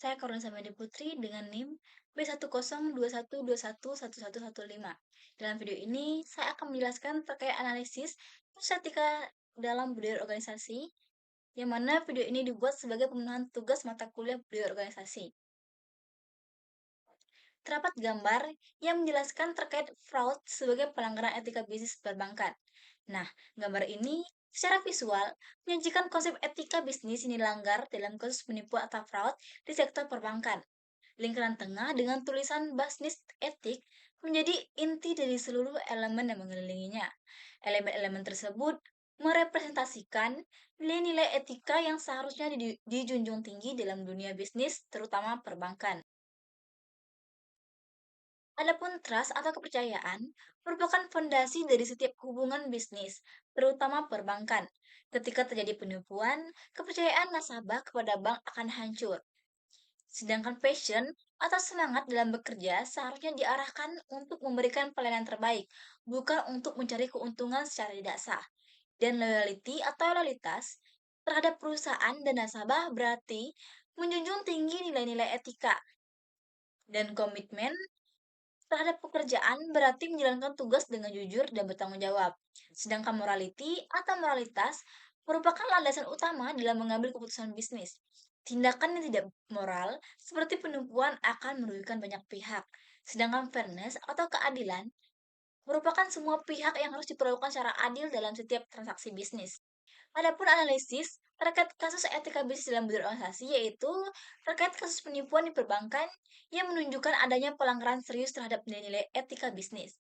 Saya Karuna Samadi Putri dengan NIM B1021211115. Dalam video ini, saya akan menjelaskan terkait analisis etika dalam budaya organisasi, yang mana video ini dibuat sebagai pemenuhan tugas mata kuliah budaya organisasi. Terdapat gambar yang menjelaskan terkait fraud sebagai pelanggaran etika bisnis perbankan. Nah, gambar ini secara visual menyajikan konsep etika bisnis yang dilanggar dalam kasus penipuan atau fraud di sektor perbankan. Lingkaran tengah dengan tulisan bisnis etik menjadi inti dari seluruh elemen yang mengelilinginya. Elemen-elemen tersebut merepresentasikan nilai-nilai etika yang seharusnya dijunjung tinggi dalam dunia bisnis, terutama perbankan. Adapun trust atau kepercayaan merupakan fondasi dari setiap hubungan bisnis, terutama perbankan. Ketika terjadi penipuan, kepercayaan nasabah kepada bank akan hancur. Sedangkan passion atau semangat dalam bekerja seharusnya diarahkan untuk memberikan pelayanan terbaik, bukan untuk mencari keuntungan secara tidak sah. Dan loyalty atau loyalitas terhadap perusahaan dan nasabah berarti menjunjung tinggi nilai-nilai etika dan komitmen terhadap pekerjaan berarti menjalankan tugas dengan jujur dan bertanggung jawab. Sedangkan morality atau moralitas merupakan landasan utama dalam mengambil keputusan bisnis. Tindakan yang tidak moral seperti penipuan akan merugikan banyak pihak. Sedangkan fairness atau keadilan merupakan semua pihak yang harus diperlakukan secara adil dalam setiap transaksi bisnis. Adapun analisis terkait kasus etika bisnis dalam berorganisasi yaitu terkait kasus penipuan di perbankan yang menunjukkan adanya pelanggaran serius terhadap nilai-nilai etika bisnis.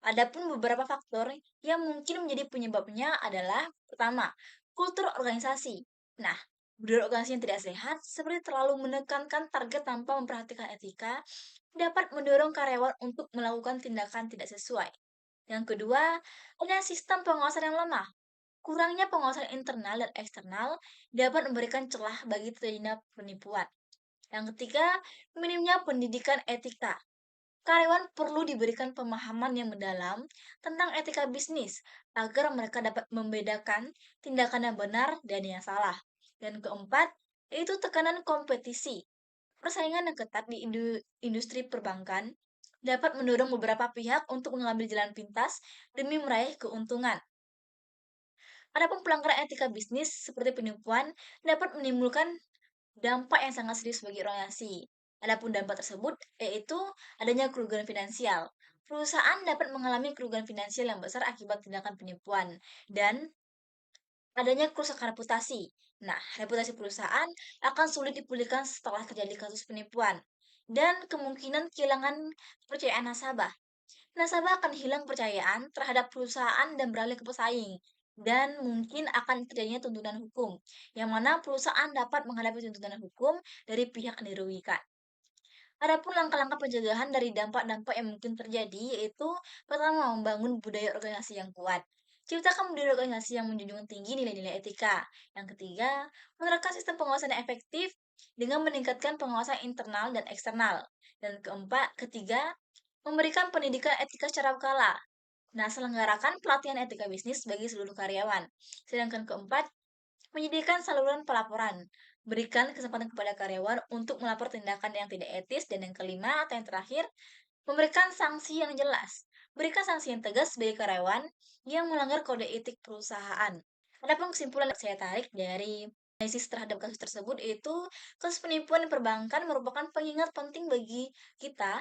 Adapun beberapa faktor yang mungkin menjadi penyebabnya adalah pertama, kultur organisasi. Nah, budaya organisasi yang tidak sehat seperti terlalu menekankan target tanpa memperhatikan etika dapat mendorong karyawan untuk melakukan tindakan tidak sesuai. Yang kedua, ada sistem pengawasan yang lemah. Kurangnya pengawasan internal dan eksternal dapat memberikan celah bagi terjadinya penipuan. Yang ketiga, minimnya pendidikan etika. Karyawan perlu diberikan pemahaman yang mendalam tentang etika bisnis agar mereka dapat membedakan tindakan yang benar dan yang salah. Dan keempat, yaitu tekanan kompetisi. Persaingan yang ketat di industri perbankan dapat mendorong beberapa pihak untuk mengambil jalan pintas demi meraih keuntungan. Adapun pelanggaran etika bisnis seperti penipuan dapat menimbulkan dampak yang sangat serius bagi organisasi. Adapun dampak tersebut yaitu adanya kerugian finansial. Perusahaan dapat mengalami kerugian finansial yang besar akibat tindakan penipuan dan adanya kerusakan reputasi. Nah, reputasi perusahaan akan sulit dipulihkan setelah terjadi kasus penipuan dan kemungkinan kehilangan kepercayaan nasabah. Nasabah akan hilang kepercayaan terhadap perusahaan dan beralih ke pesaing, dan mungkin akan terjadinya tuntutan hukum, yang mana perusahaan dapat menghadapi tuntutan hukum dari pihak yang dirugikan. Adapun langkah-langkah pencegahan dari dampak-dampak yang mungkin terjadi yaitu pertama membangun budaya organisasi yang kuat. Ciptakan budaya organisasi yang menjunjung tinggi nilai-nilai etika. Yang ketiga, menerapkan sistem pengawasan yang efektif dengan meningkatkan pengawasan internal dan eksternal. Dan ketiga, memberikan pendidikan etika secara berkala. Nah, selenggarakan pelatihan etika bisnis bagi seluruh karyawan. Sedangkan keempat, menyediakan saluran pelaporan. Berikan kesempatan kepada karyawan untuk melapor tindakan yang tidak etis. Dan yang kelima atau yang terakhir, memberikan sanksi yang jelas. Berikan sanksi yang tegas bagi karyawan yang melanggar kode etik perusahaan. Adapun kesimpulan yang saya tarik dari analisis terhadap kasus tersebut itu kasus penipuan di perbankan merupakan pengingat penting bagi kita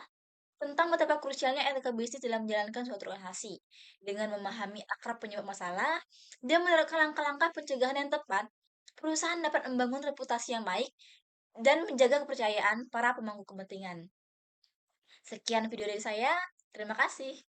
tentang betapa krusialnya etika bisnis dalam menjalankan suatu organisasi. Dengan memahami akar penyebab masalah dan menerapkan langkah-langkah pencegahan yang tepat, perusahaan dapat membangun reputasi yang baik dan menjaga kepercayaan para pemangku kepentingan. Sekian video dari saya. Terima kasih.